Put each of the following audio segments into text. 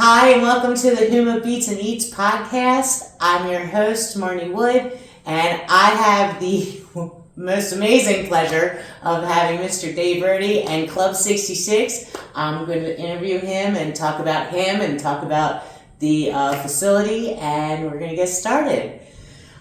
Hi, and welcome to the HUMA Beats and Eats podcast. I'm your host, Marnie Wood, and I have the most amazing pleasure of having Mr. Dave Verdi and Club 66. I'm going to interview him and talk about the facility, and we're going to get started.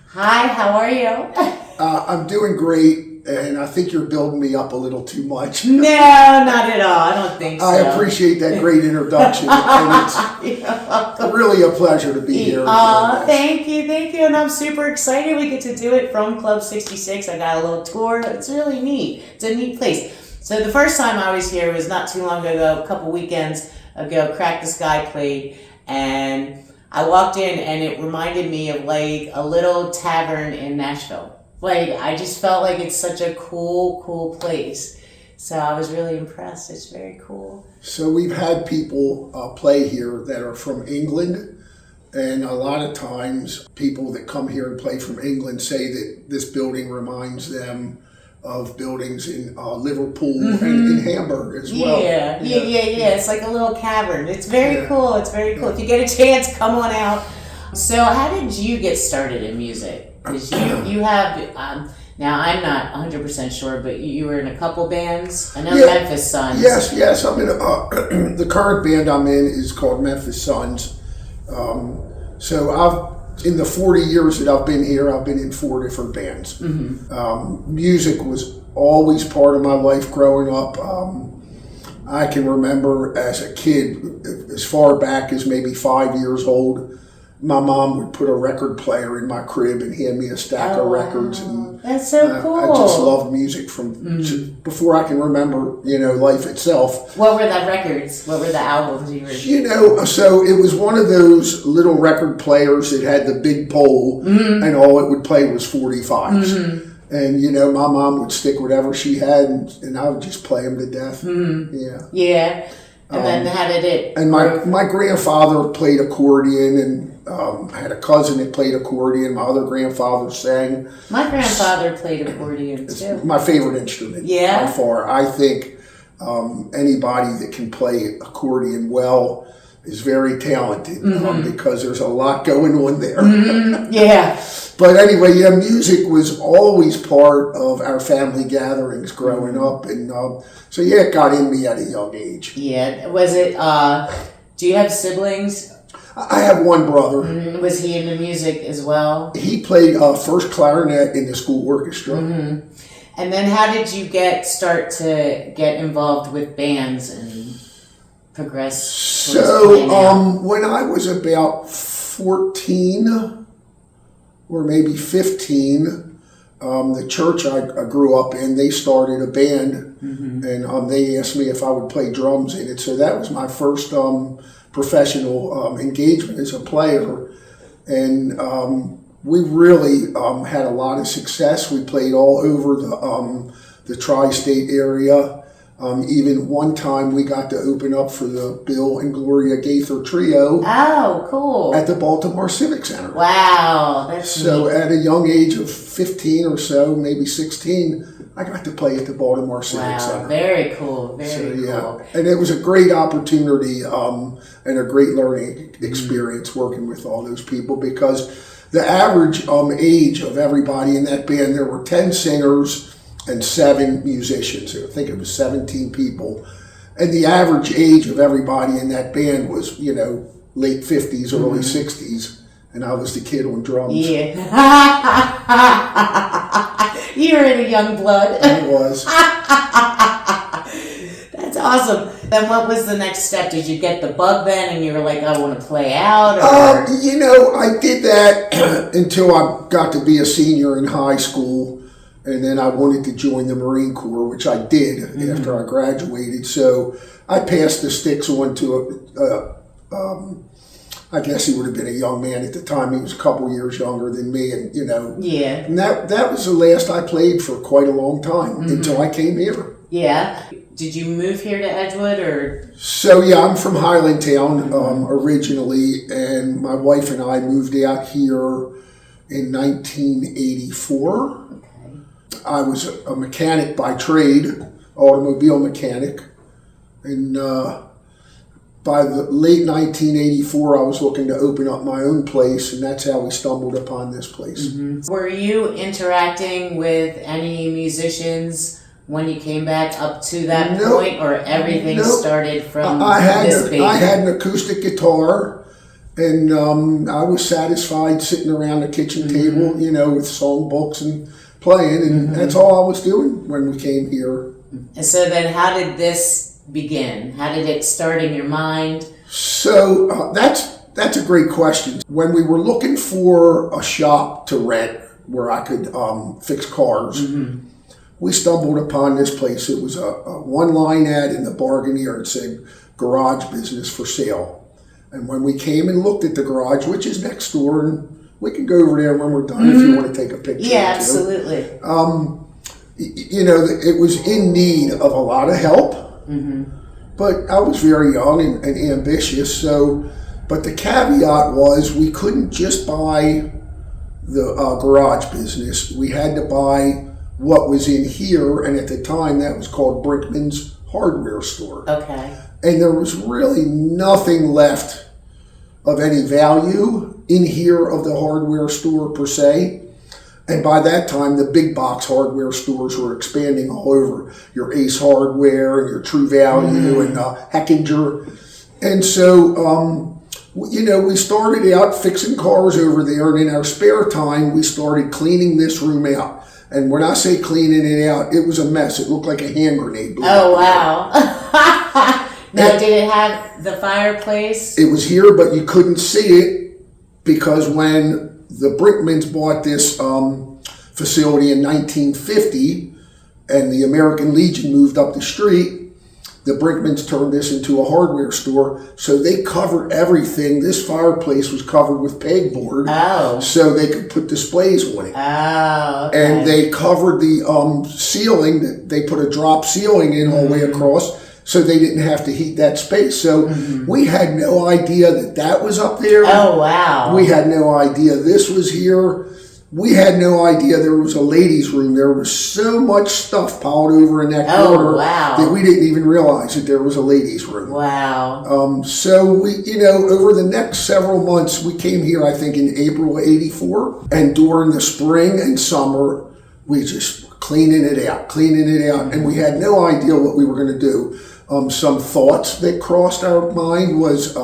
Hi, how are you? I'm doing great. And I think you're building me up a little too much. No, not at all. I don't think so. I appreciate that great introduction. And it's really a pleasure to be here. Thank you. And I'm super excited we get to do it from Club 66. I got a little tour. It's really neat. It's a neat place. So the first time I was here was not too long ago, a couple weekends ago. Crack the Sky played, and I walked in and it reminded me of like a little tavern in Nashville. Like, I just felt like it's such a cool place. So I was really impressed. It's very cool. So we've had people play here that are from England. And a lot of times people that come here and play from England say that this building reminds them of buildings in Liverpool and in Hamburg as well. Yeah. It's like a little cavern. It's very cool. If you get a chance, come on out. So how did you get started in music? Because you have, now I'm not 100% sure, but you were in a couple bands. I know Memphis Sons. Yes. I'm in the current band I'm in is called Memphis Sons. So in the 40 years that I've been here, I've been in 4 different bands. Mm-hmm. Music was always part of my life growing up. I can remember as a kid, as far back as maybe 5 years old, my mom would put a record player in my crib and hand me a stack of records. And that's so cool. I just loved music from before I can remember, life itself. What were the records? What were the albums you were? So it was one of those little record players that had the big pole, and all it would play was 45s. Mm-hmm. And, my mom would stick whatever she had, and I would just play them to death. Mm-hmm. Yeah. And then how did it? And my grandfather played accordion, and I had a cousin that played accordion. My other grandfather sang. My grandfather played accordion too. My favorite instrument by far. I think anybody that can play accordion well is very talented because there's a lot going on there. Yeah. But anyway, music was always part of our family gatherings growing up, and so it got in me at a young age. Yeah. Was it? Do you have siblings? I have one brother. Was he into music as well? He played first clarinet in the school orchestra. And then how did you start to get involved with bands and progress? So when I was about 14 or maybe 15, the church I grew up in, they started a band, and they asked me if I would play drums in it. So that was my first professional engagement as a player, and we really had a lot of success. We played all over the tri-state area. Even one time we got to open up for the Bill and Gloria Gaither Trio. Oh, cool. At the Baltimore Civic Center. Wow, that's so neat. At a young age of 15 or so, maybe 16, I got to play at the Baltimore Civic Center. Very cool, very cool. And it was a great opportunity and a great learning experience working with all those people, because the average age of everybody in that band, there were 10 singers and 7 musicians. I think it was 17 people. And the average age of everybody in that band was, late 50s, early 60s. And I was the kid on drums. Yeah. You were in a young blood. I was. That's awesome. Then what was the next step? Did you get the bug then and you were like, I want to play out? I did that until I got to be a senior in high school. And then I wanted to join the Marine Corps, which I did after I graduated. So I passed the sticks on to I guess he would have been a young man at the time. He was a couple years younger than me, and Yeah. And that was the last I played for quite a long time until I came here. Yeah. Did you move here to Edgewood or? So I'm from Highlandtown originally, and my wife and I moved out here in 1984. I was a mechanic by trade, automobile mechanic, and by the late 1984, I was looking to open up my own place, and that's how we stumbled upon this place. Mm-hmm. Were you interacting with any musicians when you came back up to that point, or everything started from this baby? I had an acoustic guitar, and I was satisfied sitting around the kitchen table, with songbooks and playing, and that's all I was doing when we came here. And so then how did this begin? How did it start in your mind? So that's a great question. When we were looking for a shop to rent where I could fix cars, we stumbled upon this place. It was a one-line ad in the Bargainier. It said garage business for sale. And when we came and looked at the garage, which is next door, and we can go over there when we're done if you want to take a picture. Yeah, absolutely. It was in need of a lot of help. But I was very young and ambitious, but the caveat was we couldn't just buy the garage business. We had to buy what was in here, and at the time that was called Brinkman's Hardware Store. Okay. And there was really nothing left of any value in here of the hardware store per se. And by that time, the big box hardware stores were expanding all over. Your Ace Hardware and your True Value and Heckinger. And so, we started out fixing cars over there. And in our spare time, we started cleaning this room out. And when I say cleaning it out, it was a mess. It looked like a hand grenade. Oh, wow. Now, did it have the fireplace? It was here, but you couldn't see it because when the Brinkmans bought this facility in 1950, and the American Legion moved up the street. The Brinkmans turned this into a hardware store, so they covered everything. This fireplace was covered with pegboard, so they could put displays on it. Oh, okay. And they covered the ceiling. They put a drop ceiling in all the way across, so they didn't have to heat that space. So we had no idea that was up there. Oh, wow. We had no idea this was here. We had no idea there was a ladies' room. There was so much stuff piled over in that corner that we didn't even realize that there was a ladies' room. Wow. So we, over the next several months, we came here, I think, in April of '84. And during the spring and summer, we just cleaning it out. And we had no idea what we were going to do. Some thoughts that crossed our mind was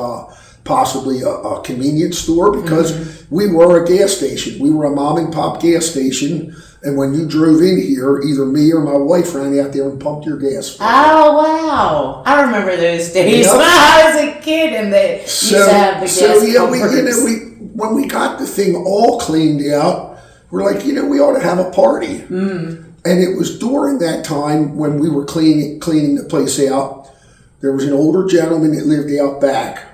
possibly a convenience store, because we were a gas station. We were a mom and pop gas station, and when you drove in here, either me or my wife ran out there and pumped your gas. Oh, wow. I remember those days when I was a kid and they used to have the gas pumpers. When we got the thing all cleaned out, we're like, we ought to have a party. And it was during that time when we were cleaning the place out, there was an older gentleman that lived out back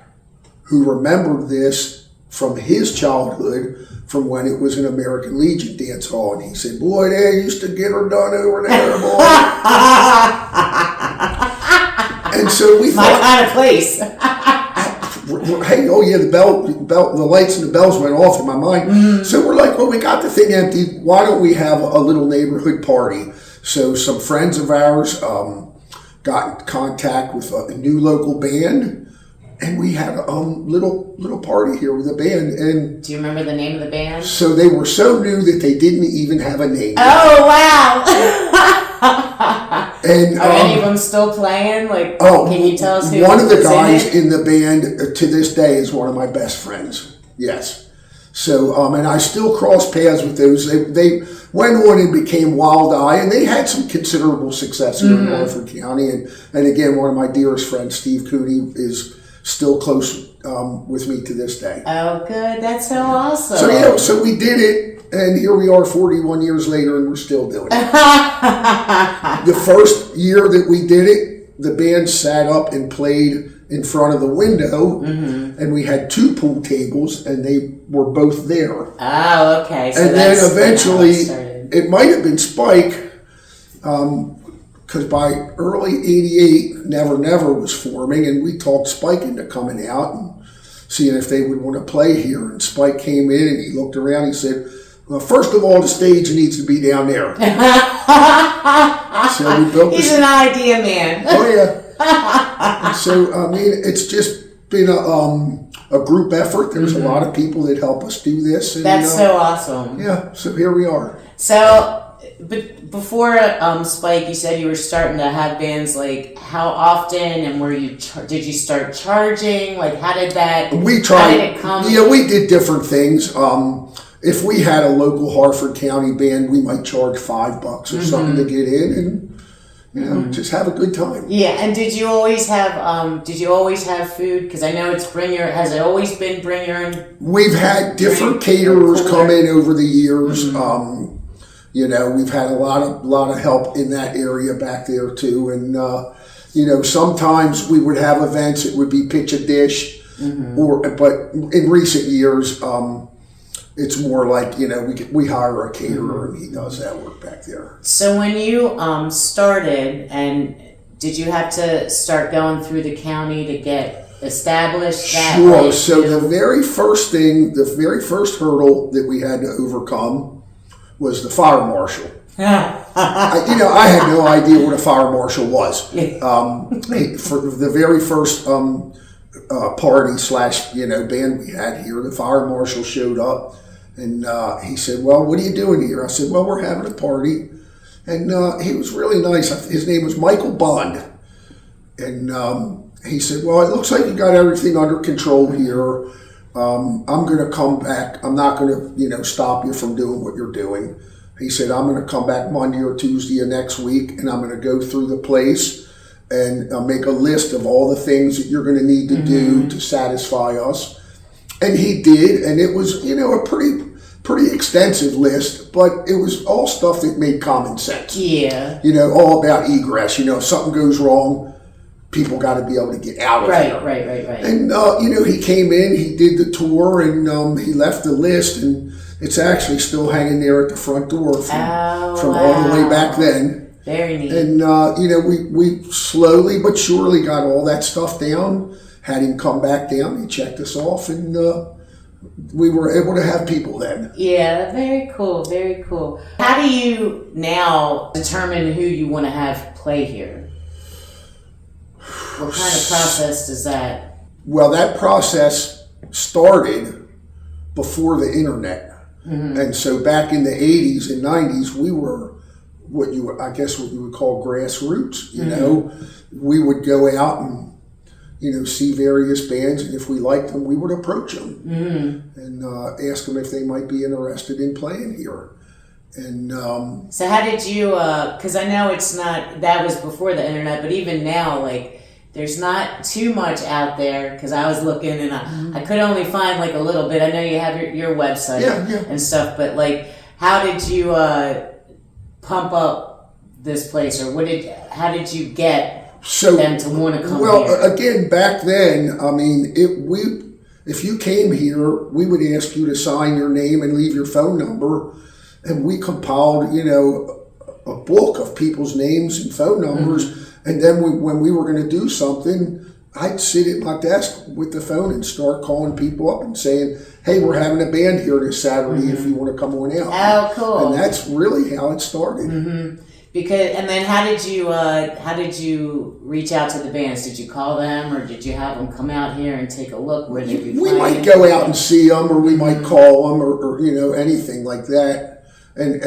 who remembered this from his childhood, from when it was an American Legion dance hall. And he said, boy, they used to get her done over there, boy. And so we thought, my kind of place. Hey, oh yeah, the lights and the bells went off in my mind. So we're like, well, we got the thing empty. Why don't we have a little neighborhood party? So some friends of ours got in contact with a new local band, and we had a little party here with a band. And do you remember the name of the band? So they were so new that they didn't even have a name. Oh, wow. And are any of them still playing? Can you tell us who? One of the guys in the band to this day is one of my best friends. Yes. So, and I still cross paths with those. They went on and became Wild Eye, and they had some considerable success here in Harford County. And again, one of my dearest friends, Steve Cooney, is still close with me to this day. Oh, good. That's so awesome. So we did it. And here we are 41 years later, and we're still doing it. The first year that we did it, the band sat up and played in front of the window, and we had 2 pool tables, and they were both there. Oh, okay. So and then eventually, it might have been Spike, because by early '88, Never Never was forming, and we talked Spike into coming out and seeing if they would want to play here. And Spike came in, and he looked around, and he said, well, first of all, the stage needs to be down there. So we built He's an idea man. Oh, yeah. So, it's just been a group effort. There's a lot of people that help us do this. And, That's so awesome. Yeah, so here we are. So, but before Spike, you said you were starting to have bands. Like, how often, and were you did you start charging? Like, how did that? How did it come? Yeah, we did different things. If we had a local Harford County band, we might charge $5 or something to get in, and you know, just have a good time. Yeah, and did you always have food? Because I know it's has it always been bring your own? We've had different caterers come in over the years. You know, we've had a lot of help in that area back there too, and you know, sometimes we would have events. It would be pitch a dish, but in recent years, it's more like, you know, we hire a caterer and he does that work back there. So when you started, and did you have to start going through the county to get established? Sure. So the very first hurdle that we had to overcome was the fire marshal. I had no idea what a fire marshal was. For the very first party / band we had here, the fire marshal showed up, and he said, "Well, what are you doing here?" I said, "Well, we're having a party," and he was really nice. His name was Michael Bond, and he said, "Well, it looks like you got everything under control here. I'm going to come back. I'm not going to, stop you from doing what you're doing." He said, "I'm going to come back Monday or Tuesday of next week, and I'm going to go through the place and make a list of all the things that you're going to need to do to satisfy us." And he did, and it was, a pretty extensive list, but it was all stuff that made common sense. Yeah. All about egress. If something goes wrong, people got to be able to get out of there. Right. And, he came in, he did the tour, and he left the list, and it's actually still hanging there at the front door from all the way back then. Very neat. And, we slowly but surely got all that stuff down, had him come back down, he checked us off, and we were able to have people then. Yeah, very cool, very cool. How do you now determine who you want to have play here? What kind of process does that? Well, that process started before the internet. And so back in the 80s and 90s, we were what you would call grassroots. We would go out and see various bands, and if we liked them, we would approach them and ask them if they might be interested in playing here. And so how did you? Because I know that was before the internet, but even now, like, there's not too much out there, because I was looking and I could only find like a little bit. I know you have your website and stuff, but like, how did you pump up this place, or how did you get them to want to come here? Well, again, back then, I mean, if you came here, we would ask you to sign your name and leave your phone number, and we compiled, a book of people's names and phone numbers. And then when we were going to do something, I'd sit at my desk with the phone and start calling people up and saying, "Hey, we're having a band here this Saturday if you want to come on out." Oh, cool. And that's really how it started. And then how did you reach out to the bands? Did you call them, or did you have them come out here and take a look where they'd be playing? We might go out and see them, or we might call them, or anything like that. And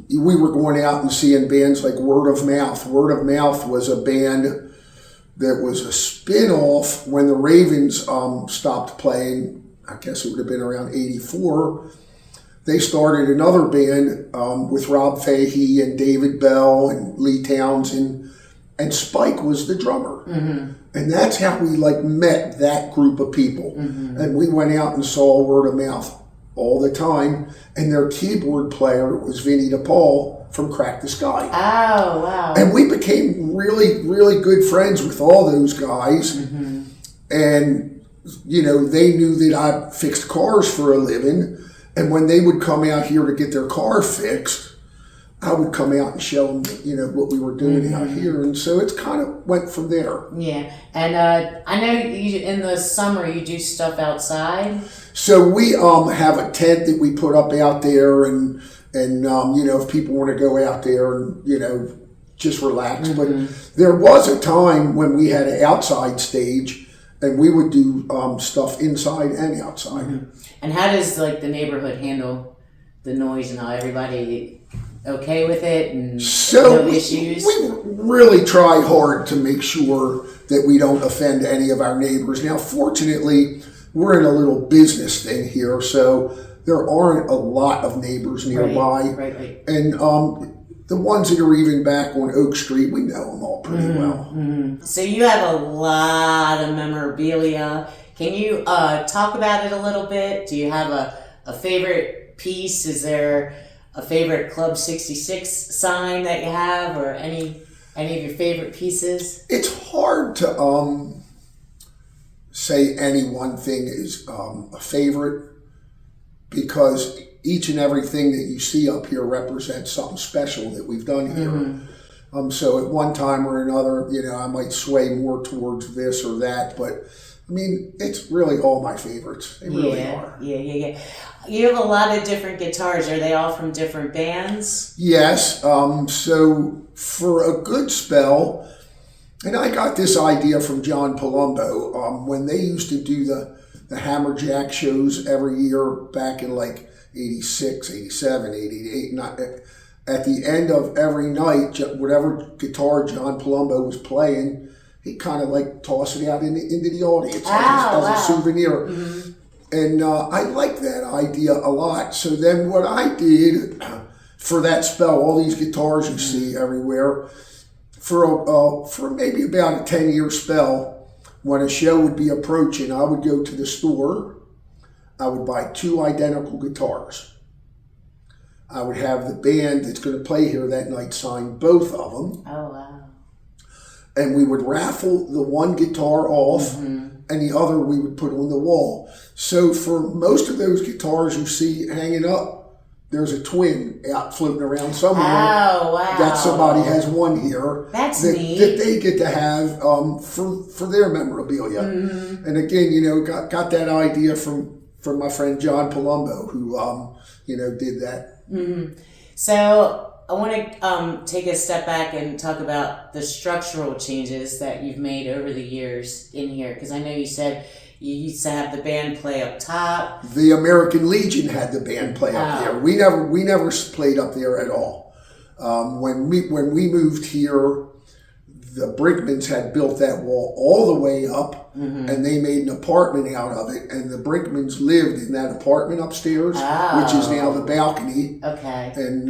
we were going out and seeing bands like Word of Mouth. Word of Mouth was a band that was a spin-off when the Ravens stopped playing. I guess it would have been around 84. They started another band with Rob Fahey and David Bell and Lee Townsend, and Spike was the drummer. And that's how we met that group of people. And we went out and saw Word of Mouth all the time, and their keyboard player was Vinnie DePaul from Crack the Sky. Oh, wow. And we became really, really good friends with all those guys. And, they knew that I fixed cars for a living. And when they would come out here to get their car fixed, I would come out and show them, what we were doing out here. And so it's kind of went from there. Yeah. And I know in the summer you do stuff outside. So we have a tent that we put up out there, and if people want to go out there and, just relax. But there was a time when we had an outside stage, and we would do stuff inside and outside. And how does like the neighborhood handle the noise and all? Everybody okay with it and no issues? We really try hard to make sure that we don't offend any of our neighbors. Now, fortunately, we're in a little business thing here, so there aren't a lot of neighbors nearby. Right. And the ones that are even back on Oak Street, we know them all pretty well. So you have a lot of memorabilia. Can you talk about it a little bit? Do you have a favorite piece? Is there a favorite Club 66 sign that you have, or any of your favorite pieces? It's hard to say any one thing is a favorite, because each and everything that you see up here represents something special that we've done here. So at one time or another, I might sway more towards this or that, but I mean, it's really all my favorites. They really are. Yeah. You have a lot of different guitars. Are they all from different bands? Yes. So for a good spell, and I got this idea from John Palumbo, when they used to do the Hammerjack shows every year back in like 86, 87, 88. At the end of every night, whatever guitar John Palumbo was playing, he kind of like toss it out into the audience as a souvenir. And I like that idea a lot. So then what I did for that spell, all these guitars you see everywhere, for maybe about a 10-year spell, when a show would be approaching, I would go to the store, I would buy 2 identical guitars. I would have the band that's going to play here that night sign both of them. Oh, wow. And we would raffle the one guitar off, and the other we would put on the wall. So for most of those guitars you see hanging up, there's a twin out floating around somewhere. Oh, wow. That somebody has one here. That's neat. That they get to have for their memorabilia. And again, got that idea from my friend John Palumbo, who did that. So I want to take a step back and talk about the structural changes that you've made over the years in here, because I know you said you used to have the band play up top. The American Legion had the band play up there. We never played up there at all. When we moved here, the Brinkmans had built that wall all the way up, and they made an apartment out of it. And the Brinkmans lived in that apartment upstairs, which is now the balcony. Okay. And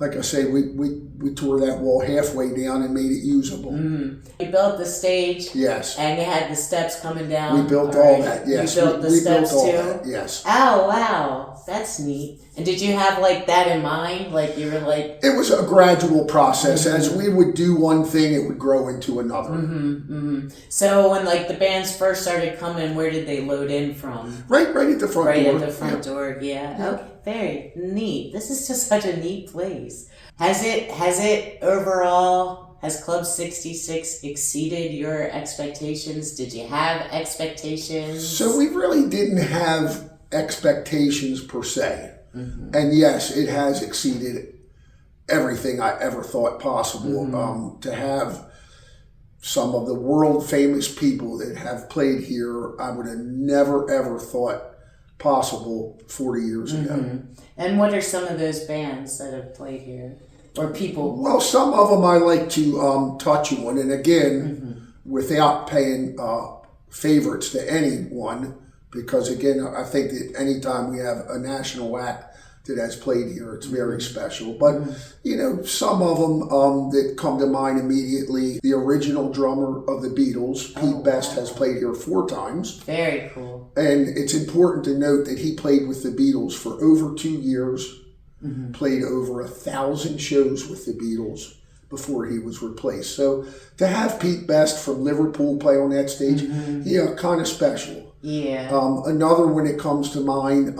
like I say, we tore that wall halfway down and made it usable. You built the stage. Yes. And you had the steps coming down. We built all that. Yes. You built the steps built all too. That. Yes. Oh, wow, that's neat. And did you have like that in mind? Like you were like... It was a gradual process. As we would do one thing, it would grow into another. So when like the bands first started coming, where did they load in from? Right at the front door. Right at the front door, yeah. Okay, very neat. This is just such a neat place. Has it overall, has Club 66 exceeded your expectations? Did you have expectations? So we really didn't have expectations per se. And yes, it has exceeded everything I ever thought possible. To have some of the world famous people that have played here, I would have never ever thought possible 40 years ago. And what are some of those bands that have played here? Or people? Well, some of them I like to touch on, and again, without paying favorites to anyone, because again, I think that anytime we have a national act that has played here, it's very special. But some of them that come to mind immediately, the original drummer of the Beatles, Pete Best, has played here 4 times. Very cool. And it's important to note that he played with the Beatles for over 2 years, played over 1,000 shows with the Beatles before he was replaced. So to have Pete Best from Liverpool play on that stage, kind of special. Yeah. Another one that comes to mind,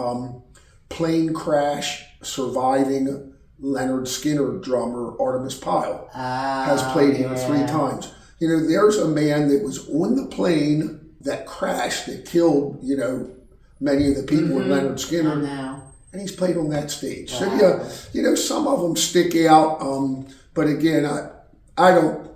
plane crash surviving Leonard Skinner drummer Artemis Pyle has played here 3 times. There's a man that was on the plane that crashed, that killed, many of the people with Leonard Skinner. I know. And he's played on that stage. Wow. So, some of them stick out. But again, I don't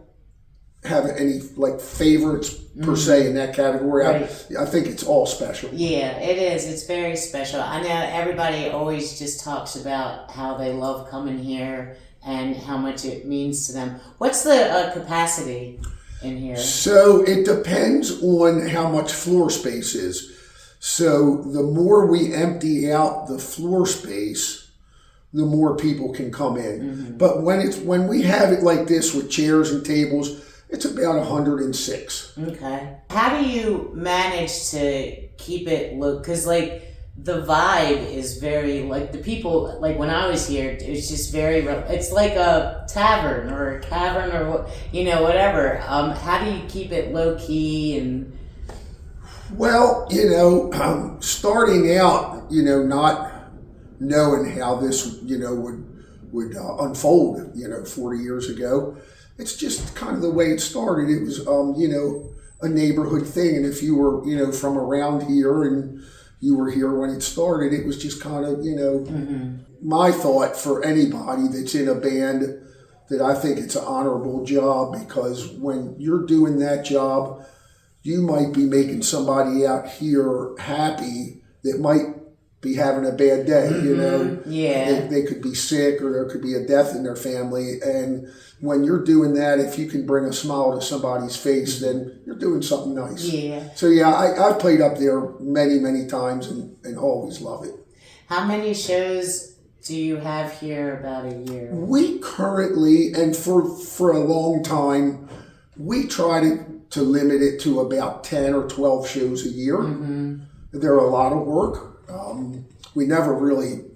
have any like favorites per se in that category. Right. I think it's all special. Yeah, it is. It's very special. I know everybody always just talks about how they love coming here and how much it means to them. What's the capacity in here? So it depends on how much floor space is. So the more we empty out the floor space, the more people can come in. But when we have it like this with chairs and tables, it's about 106. Okay. How do you manage to keep it look? Because like the vibe is very like the people like when I was here, it's just very. It's like a tavern or a cavern or whatever. How do you keep it low key and? Well, starting out, not knowing how this, would unfold, 40 years ago. It's just kind of the way it started. It was, a neighborhood thing. And if you were, from around here and you were here when it started, it was just kind of, my thought for anybody that's in a band that I think it's an honorable job, because when you're doing that job, you might be making somebody out here happy that might be having a bad day, Yeah. They could be sick, or there could be a death in their family. And when you're doing that, if you can bring a smile to somebody's face, then you're doing something nice. Yeah. So yeah, I've played up there many, many times and always love it. How many shows do you have here about a year? We currently, and for a long time, we try to limit it to about 10 or 12 shows a year. They're a lot of work. We never really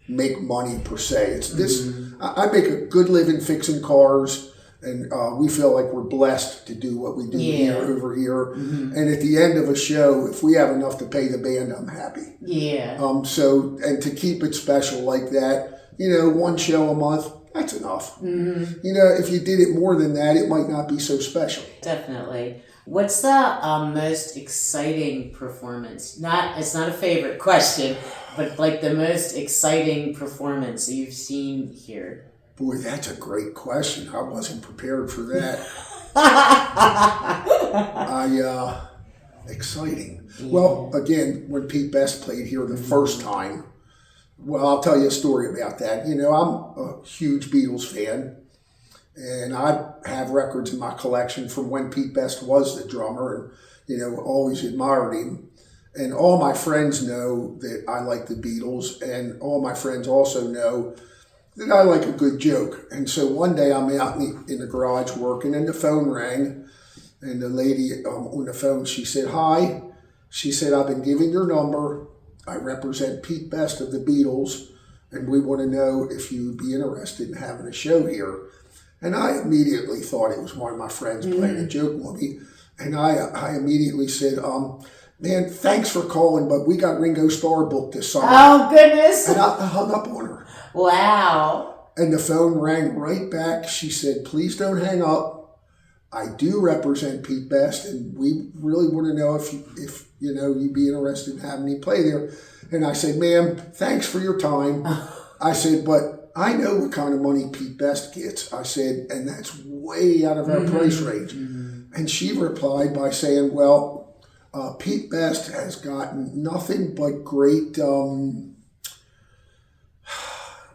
make money per se. It's this. I make a good living fixing cars, and we feel like we're blessed to do what we do over here. And at the end of a show, if we have enough to pay the band, I'm happy. Yeah. So, and to keep it special like that, one show a month, that's enough. If you did it more than that, it might not be so special. Definitely. What's the most exciting performance? It's not a favorite question, but like the most exciting performance you've seen here. Boy, that's a great question. I wasn't prepared for that. Exciting. Yeah. Well, again, when Pete Best played here the first time, well, I'll tell you a story about that. I'm a huge Beatles fan. And I have records in my collection from when Pete Best was the drummer, and, always admired him. And all my friends know that I like the Beatles, and all my friends also know that I like a good joke. And so one day I'm out in the garage working, and the phone rang, and the lady on the phone, she said, "Hi." She said, "I've been given your number. I represent Pete Best of the Beatles, and we want to know if you would be interested in having a show here." And I immediately thought it was one of my friends playing a joke on me. And I immediately said, "Man, thanks for calling, but we got Ringo Starr booked this summer." Oh, goodness. And I hung up on her. Wow. And the phone rang right back. She said, "Please don't hang up. I do represent Pete Best, and we really want to know if you'd be interested in having me play there." And I said, "Ma'am, thanks for your time." I said, "But I know what kind of money Pete Best gets." I said, "and that's way out of our price range." And she replied by saying, "Well, Pete Best has gotten nothing but great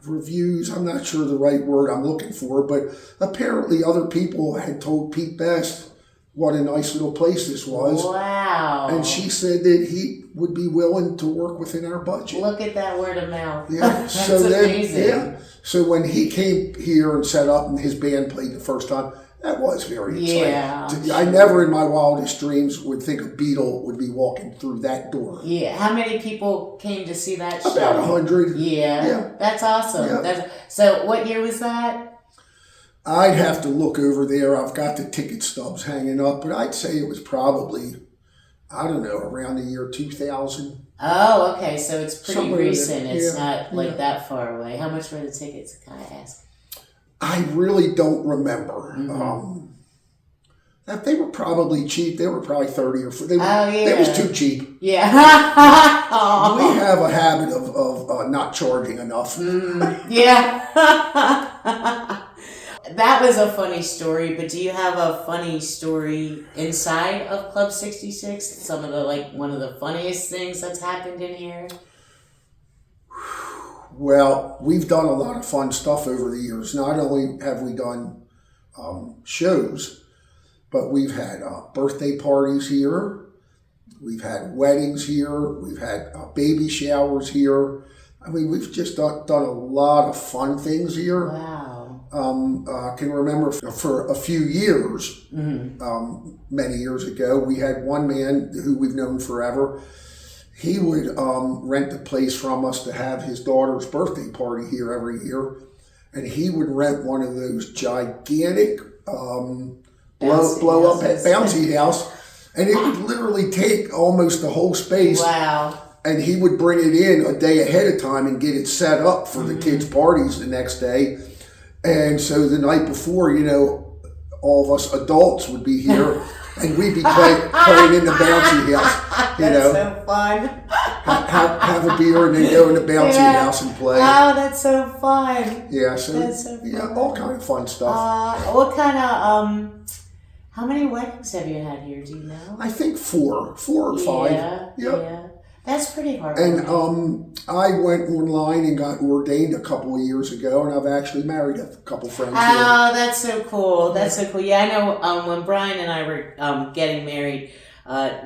reviews." I'm not sure the right word I'm looking for, but apparently other people had told Pete Best what a nice little place this was. Wow. And she said that he would be willing to work within our budget. Look at that word of mouth. Yeah. That's So amazing. Yeah. So when he came here and set up and his band played the first time, that was very exciting. I never in my wildest dreams would think a Beatle would be walking through that door. Yeah. How many people came to see that show? About 100. Yeah. That's awesome. Yeah. So what year was that? I'd have to look over there. I've got the ticket stubs hanging up, but I'd say it was probably, I don't know, around the year 2000. Oh, okay. So it's pretty Somewhere recent. there. It's Yeah. not like that far away. How much were the tickets? Can I ask? I really don't remember. They were probably cheap. They were probably 30 or 40. It was too cheap. Yeah. We have a habit of not charging enough. Yeah. that was a funny story, but do you have a funny story inside of Club 66? Some of the, like, one of the funniest things that's happened in here? Well, we've done a lot of fun stuff over the years. Not only have we done shows, but we've had birthday parties here. We've had weddings here. We've had baby showers here. I mean, we've just done a lot of fun things here. Wow. I can remember for a few years, many years ago, we had one man who we've known forever. He would rent the place from us to have his daughter's birthday party here every year. And he would rent one of those gigantic blow up bouncy house. And it would literally take almost the whole space. Wow. And he would bring it in a day ahead of time and get it set up for the kids' parties the next day. And so the night before, you know, all of us adults would be here and we'd be playing in the bouncy house. You know, that's so fun. have a beer and then go in the bouncy house and play. Oh, that's so fun. Yeah, so, That's so fun. yeah, all kind of fun stuff. What kind of how many weddings have you had here? Do you know? I think four or five. Yeah. That's pretty hard. And I went online and got ordained a couple of years ago, and I've actually married a couple friends here. Oh, that's so cool. That's so cool. Yeah, I know when Brian and I were getting married,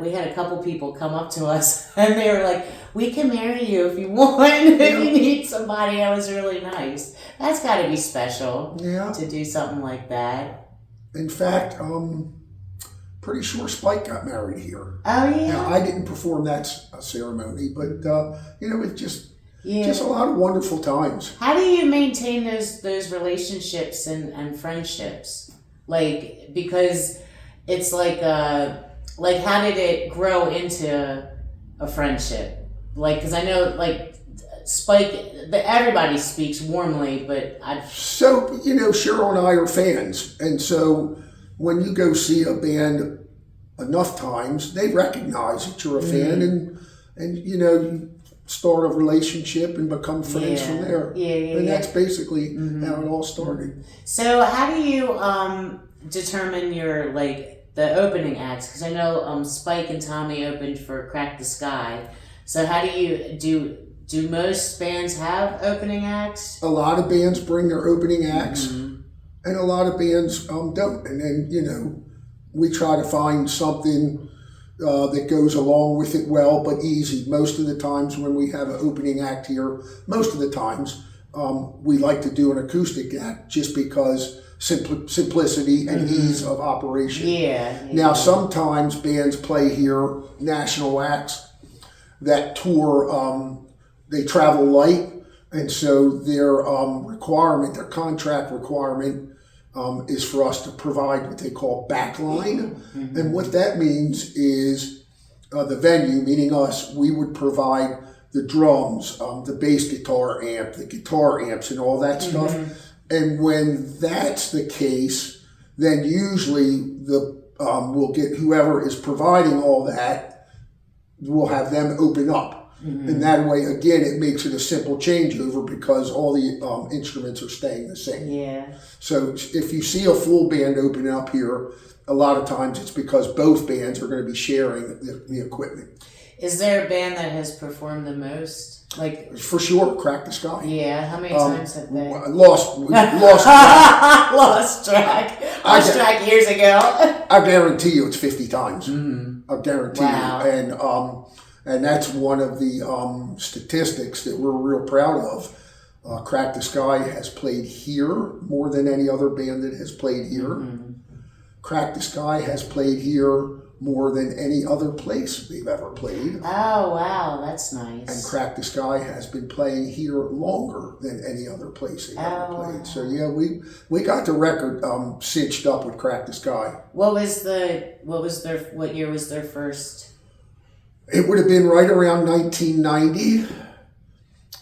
we had a couple people come up to us, and they were like, we can marry you if you want, if you need somebody. That was really nice. That's got to be special to do something like that. In fact, pretty sure Spike got married here. Oh, yeah? Now, I didn't perform that ceremony, but, you know, it's just a lot of wonderful times. How do you maintain those relationships and friendships? Like, because it's like how did it grow into a friendship? Like, because I know, like, Spike, everybody speaks warmly, but So, you know, Cheryl and I are fans, and so when you go see a band enough times, they recognize that you're a fan, and you know, you start a relationship and become friends from there. And that's basically how it all started. So how do you determine your, like, the opening acts? Because I know Spike and Tommy opened for Crack the Sky. So how do you do most bands have opening acts? A lot of bands bring their opening acts, and a lot of bands don't. And then, you know, we try to find something that goes along with it well, but easy. Most of the times when we have an opening act here, we like to do an acoustic act just because simplicity and ease of operation. Now, sometimes bands play here, national acts that tour, they travel light, and so their contract requirement is for us to provide what they call backline. And what that means is the venue, meaning us, we would provide the drums, the bass guitar amp, the guitar amps, and all that stuff. And when that's the case, then usually we'll get whoever is providing all that, we'll have them open up. And that way, again, it makes it a simple changeover because all the instruments are staying the same. So if you see a full band open up here, a lot of times it's because both bands are going to be sharing the equipment. Is there a band that has performed the most? Like, for sure, Crack the Sky. Yeah, how many times have they? Lost track. Lost track years ago. I guarantee you it's 50 times. I guarantee you. And that's one of the statistics that we're real proud of. Crack the Sky has played here more than any other band that has played here. Crack the Sky has played here more than any other place they've ever played. Oh, wow, that's nice. And Crack the Sky has been playing here longer than any other place they've ever played. So yeah, we got the record cinched up with Crack the Sky. What year was their first? It would have been right around 1990.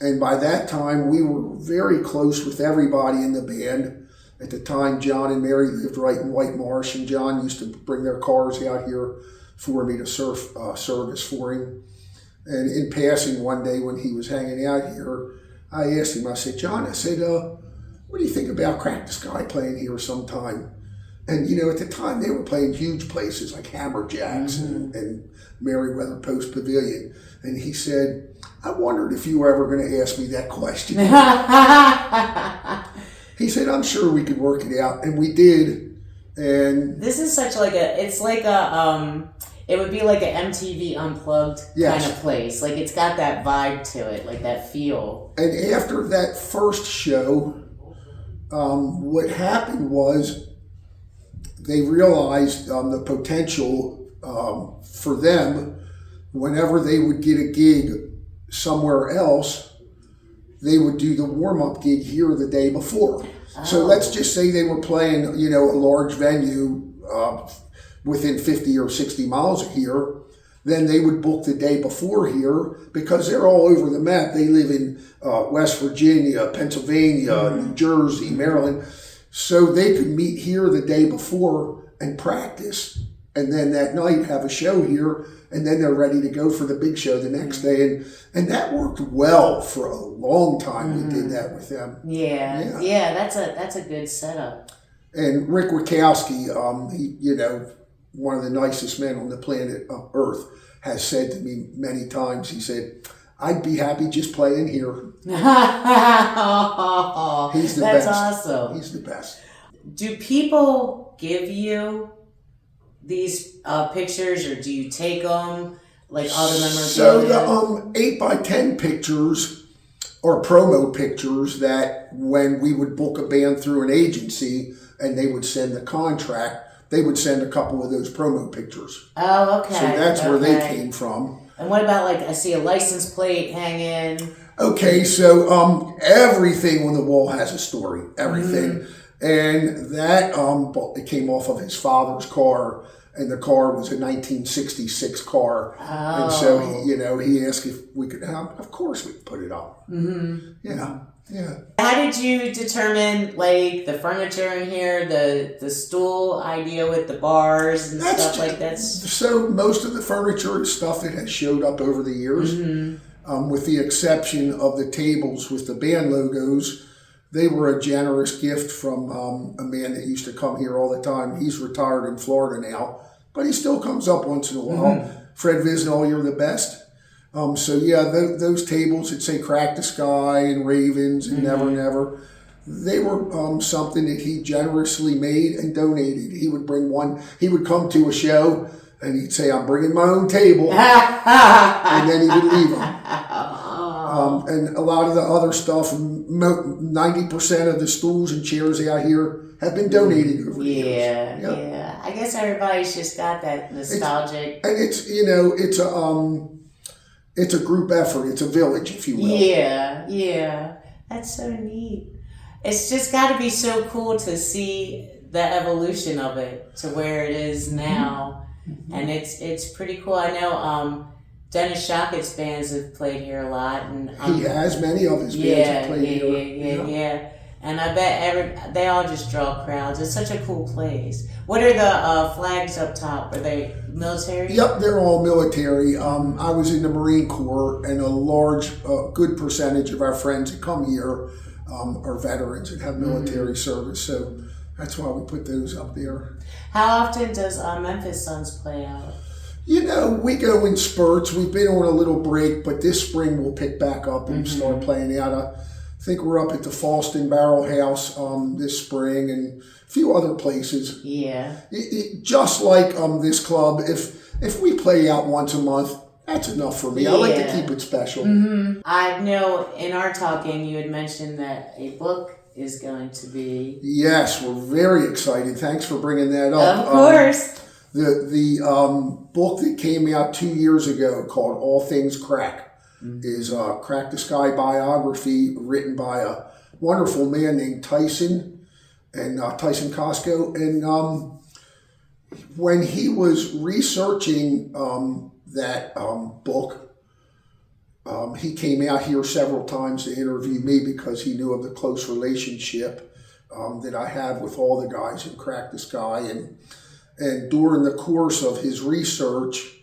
And by that time, we were very close with everybody in the band. At the time, John and Mary lived right in White Marsh, and John used to bring their cars out here for me to service for him. And in passing one day when he was hanging out here, I asked him, I said, John, I said, what do you think about Crack the Sky playing here sometime? And, at the time they were playing huge places like Hammerjacks and Merriweather Post Pavilion. And he said, I wondered if you were ever going to ask me that question. He said, I'm sure we could work it out. And we did. And this is such it would be like an MTV Unplugged kind of place. Like, it's got that vibe to it, like that feel. And after that first show, what happened was they realized the potential for them. Whenever they would get a gig somewhere else, they would do the warm-up gig here the day before. Oh. So let's just say they were playing, a large venue within 50 or 60 miles of here. Then they would book the day before here because they're all over the map. They live in West Virginia, Pennsylvania, New Jersey, Maryland. So they could meet here the day before and practice. And then that night have a show here. And then they're ready to go for the big show the next day. And that worked well for a long time. We did that with them. Yeah, that's a good setup. And Rick Wachowski, he, one of the nicest men on the planet Earth, has said to me many times, he said, I'd be happy just playing here. He's the best. That's awesome. He's the best. Do people give you these pictures, or do you take them, like all the memorabilia? So the 8x10 pictures are promo pictures that when we would book a band through an agency and they would send the contract, they would send a couple of those promo pictures. Oh, okay. So that's where they came from. And what about, like, I see a license plate hanging. Okay, so everything on the wall has a story. Everything. And that it came off of his father's car, and the car was a 1966 car. Oh. And so he asked if we could have. Of course, we could put it up. Yeah. How did you determine, like, the furniture in here, the stool idea with the bars and stuff like that? So most of the furniture is stuff that has showed up over the years, with the exception of the tables with the band logos. They were a generous gift from a man that used to come here all the time. He's retired in Florida now, but he still comes up once in a while. Fred Visnall, you're the best. Those tables that say Crack the Sky and Ravens and Never Never, they were something that he generously made and donated. He would bring one. He would come to a show and he'd say, I'm bringing my own table. And then he would leave them. And a lot of the other stuff, 90% of the stools and chairs out here have been donated over the years. Yeah. I guess everybody's just got that nostalgic. It's a group effort. It's a village, if you will. Yeah. That's so neat. It's just got to be so cool to see the evolution of it to where it is now. And it's pretty cool. I know Dennis Shockett's bands have played here a lot. And he has. Many of his bands have played here. Yeah. And I bet they all just draw crowds. It's such a cool place. What are the flags up top? Are they military? Yep, they're all military. I was in the Marine Corps, and a good percentage of our friends that come here are veterans and have military service. So that's why we put those up there. How often does Memphis Suns play out? We go in spurts. We've been on a little break, but this spring we'll pick back up and start playing out. I think we're up at the Falston Barrel House this spring and a few other places. Yeah. Just like this club, if we play out once a month, that's enough for me. Yeah. I like to keep it special. I know in our talking you had mentioned that a book is going to be... Yes, we're very excited. Thanks for bringing that up. Of course. The book that came out 2 years ago called All Things Crack is a Crack the Sky biography written by a wonderful man named Tyson Costco. And when he was researching that book, he came out here several times to interview me because he knew of the close relationship that I have with all the guys who Crack the Sky. And during the course of his research,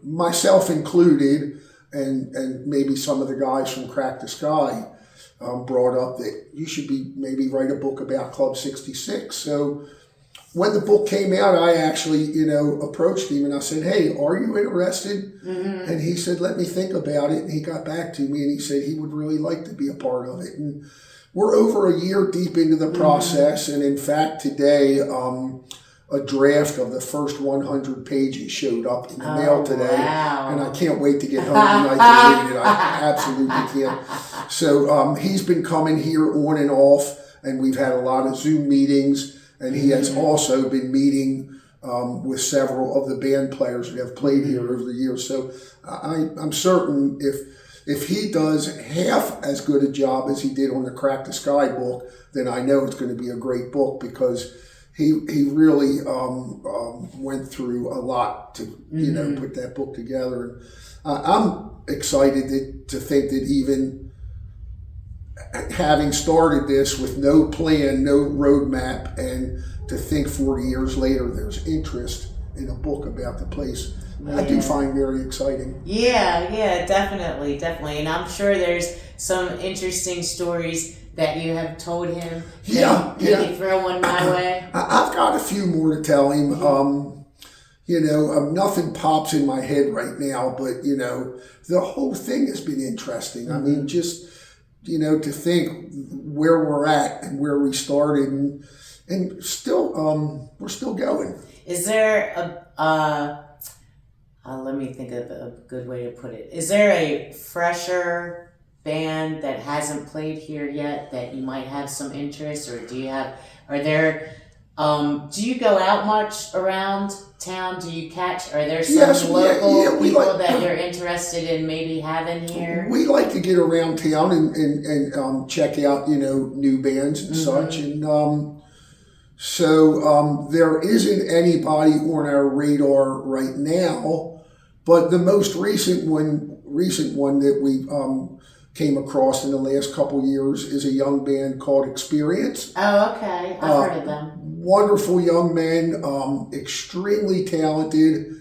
myself included, and maybe some of the guys from Crack the Sky, brought up that you should maybe write a book about Club 66. So when the book came out, I actually, approached him and I said, "Hey, are you interested?" Mm-hmm. And he said, "Let me think about it." And he got back to me and he said he would really like to be a part of it. And we're over a year deep into the process. And in fact, today, a draft of the first 100 pages showed up in the mail today. Wow. And I can't wait to get home tonight to read it. I absolutely can't. So he's been coming here on and off, and we've had a lot of Zoom meetings. And he has also been meeting with several of the band players that have played here over the years. So I'm certain if he does half as good a job as he did on the Crack the Sky book, then I know it's going to be a great book, because he really went through a lot to put that book together. And I'm excited to think that even having started this with no plan, no roadmap, and to think 40 years later there's interest in a book about the place, I do find very exciting. Yeah, definitely. And I'm sure there's some interesting stories that you have told him. Yeah. You can throw one my way. I've got a few more to tell him. Nothing pops in my head right now, but the whole thing has been interesting. I mean, just to think where we're at and where we started, and still we're still going. Is there let me think of a good way to put it. Is there a fresher band that hasn't played here yet that you might have some interest, or do you go out much around town? Do you are there some local people that you're interested in maybe having here? We like to get around town and check out, new bands and such. And so there isn't anybody on our radar right now, but the most recent one that we came across in the last couple of years is a young band called Experience. Oh, okay. I've heard of them. Wonderful young men, extremely talented,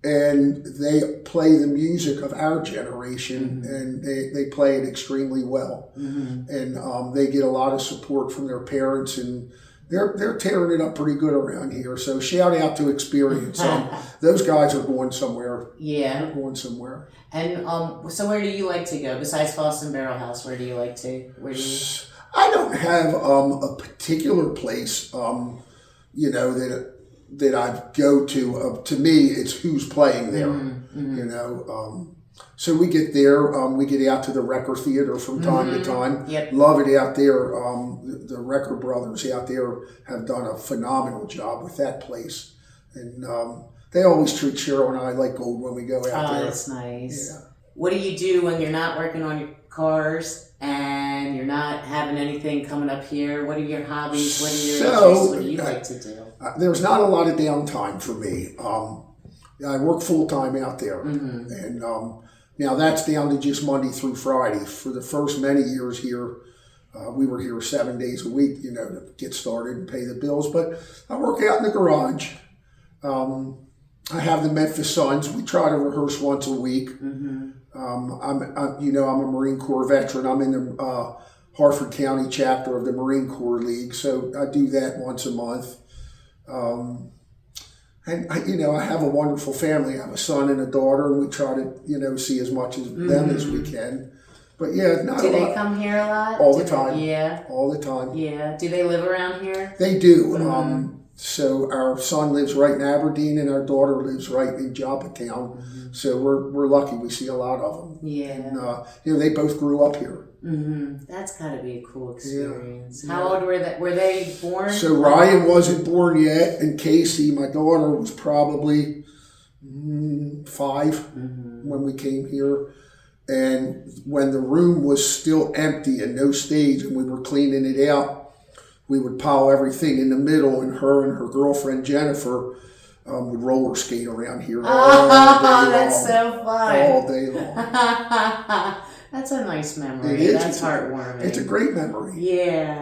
and they play the music of our generation, and they play it extremely well. And they get a lot of support from their parents, and they're tearing it up pretty good around here. So shout out to Experience. Those guys are going somewhere. Yeah. They're going somewhere. And so where do you like to go besides Boston Barrel House? Where do you like to? I don't have a particular place, that I go to. To me, it's who's playing there. So we get there. We get out to the Record Theater from time to time. Yep. Love it out there. The Record Brothers out there have done a phenomenal job with that place, and they always treat Cheryl and I like gold when we go out there. Oh, that's nice. Yeah. What do you do when you're not working on your cars and you're not having anything coming up here? What are your hobbies? What are your interests? What do you like to do? There's not a lot of downtime for me. I work full-time out there, and now that's down to just Monday through Friday. For the first many years here, we were here 7 days a week, to get started and pay the bills. But I work out in the garage. I have the Memphis Suns. We try to rehearse once a week. I'm a Marine Corps veteran. I'm in the Harford County chapter of the Marine Corps League, so I do that once a month. And I have a wonderful family. I have a son and a daughter, and we try to see as much of them as we can. But yeah, not a lot. Do they come here a lot? All the time. Yeah. All the time. Yeah. Do they live around here? They do. So our son lives right in Aberdeen, and our daughter lives right in Joppatown. So we're lucky. We see a lot of them. Yeah. And they both grew up here. That's got to be a cool experience. Yeah. How old were they? Were they born? So Ryan wasn't born yet, and Casey, my daughter, was probably 5 when we came here. And when the room was still empty and no stage, and we were cleaning it out, we would pile everything in the middle, and her girlfriend Jennifer would roller skate around here all day long. That's so fun. All day long. That's a nice memory. It is. That's heartwarming. It's a great memory. Yeah.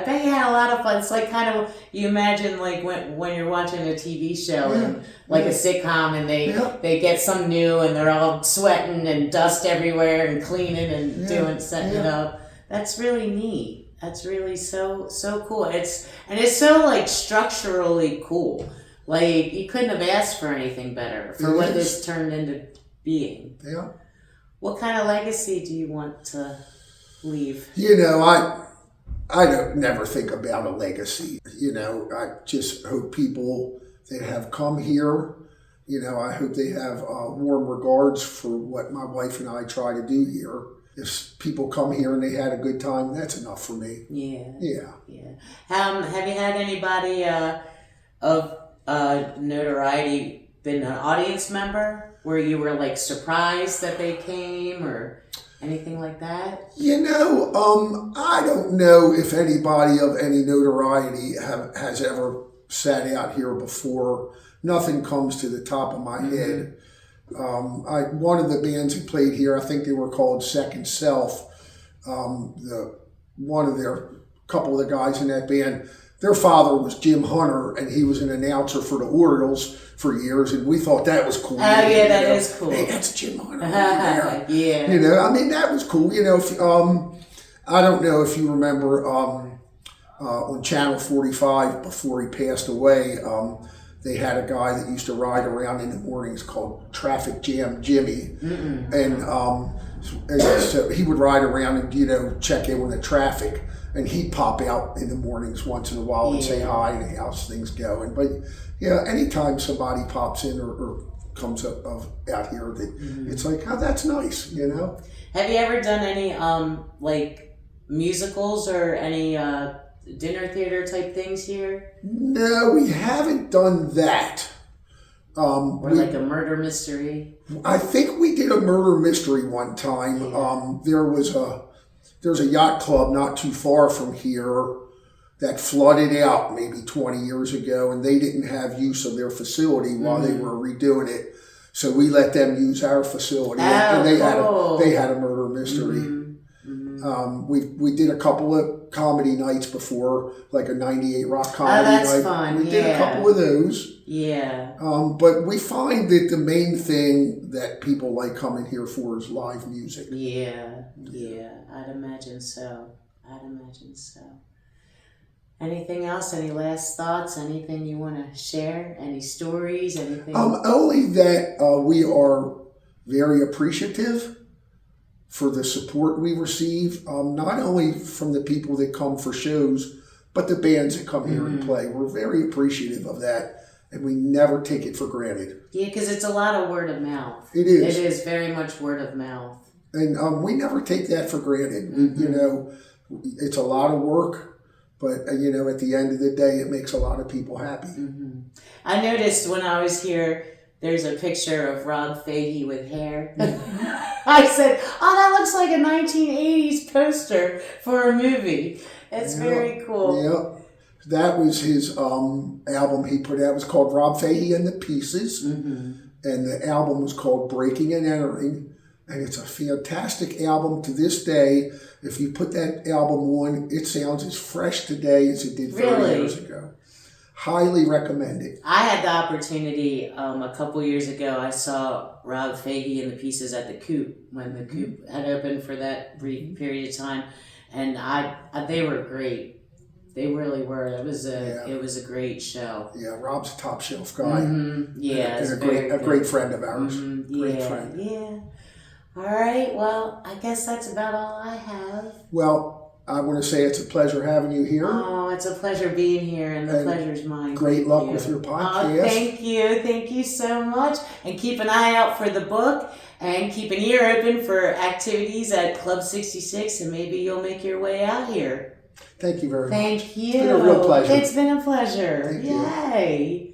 I bet you had a lot of fun. It's like kind of, you imagine like when you're watching a TV show and like a sitcom, and they get some new and they're all sweating and dust everywhere and cleaning and setting it up. That's really neat. That's really so cool. It's so like structurally cool. Like you couldn't have asked for anything better for what this turned into being. Yeah. What kind of legacy do you want to leave? You know, I don't never think about a legacy. You know, I just hope people that have come here, you know, I hope they have warm regards for what my wife and I try to do here. If people come here and they had a good time, that's enough for me. Yeah. Yeah. Yeah. Have you had anybody of notoriety been an audience member where you were like surprised that they came or anything like that? You know, I don't know if anybody of any notoriety has ever sat out here before. Nothing comes to the top of my head. One of the bands who played here, I think they were called Second Self. Couple of the guys in that band, their father was Jim Hunter, and he was an announcer for the Orioles for years, and we thought that was cool. Oh, yeah, that is cool. Hey, that's Jim Hunter. Yeah. You know, I mean, that was cool. You know, I don't know if you remember on Channel 45 before he passed away, they had a guy that used to ride around in the mornings called Traffic Jam Jimmy. And so he would ride around and, you know, check in on the traffic. And he'd pop out in the mornings once in a while and say hi and how's things going. But yeah, anytime somebody pops in or comes up out here, it's like, oh, that's nice, you know. Have you ever done any like musicals or any dinner theater type things here? No, we haven't done that. Or like a murder mystery? I think we did a murder mystery one time. Yeah. There's a yacht club not too far from here that flooded out maybe 20 years ago, and they didn't have use of their facility while they were redoing it. So we let them use our facility, and they had a murder mystery. We did a couple of comedy nights before, like a 98 Rock comedy night. That's fun. We did a couple of those. Yeah. But we find that the main thing that people like coming here for is live music. Yeah. I'd imagine so. Anything else? Any last thoughts? Anything you want to share? Any stories? Anything? Only that we are very appreciative for the support we receive, not only from the people that come for shows, but the bands that come here and play. We're very appreciative of that, and we never take it for granted. Yeah, because it's a lot of word of mouth. It is. It is very much word of mouth. And we never take that for granted. You know, it's a lot of work, but, you know, at the end of the day, it makes a lot of people happy. I noticed when I was here, there's a picture of Rob Fahey with hair. I said, oh, that looks like a 1980s poster for a movie. It's very cool. Yeah. That was his album he put out. It was called Rob Fahey and the Pieces. And the album was called Breaking and Entering. And it's a fantastic album to this day. If you put that album on, it sounds as fresh today as it did 30 years ago. Highly recommend it. I had the opportunity a couple years ago. I saw Rob Fahey and the Pieces at the Coop when the Coop had opened for that brief period of time, and they were great. They really were. It was a great show. Yeah, Rob's a top shelf guy. Yeah, and a great friend of ours. Great friend. Yeah. All right. Well, I guess that's about all I have. Well, I want to say it's a pleasure having you here. Oh, it's a pleasure being here, and the pleasure's mine. Great luck with your podcast. Oh, thank you. Thank you so much. And keep an eye out for the book, and keep an ear open for activities at Club 66, and maybe you'll make your way out here. Thank you very much. Thank you. It's been a real pleasure. It's been a pleasure. Thank you. Yay.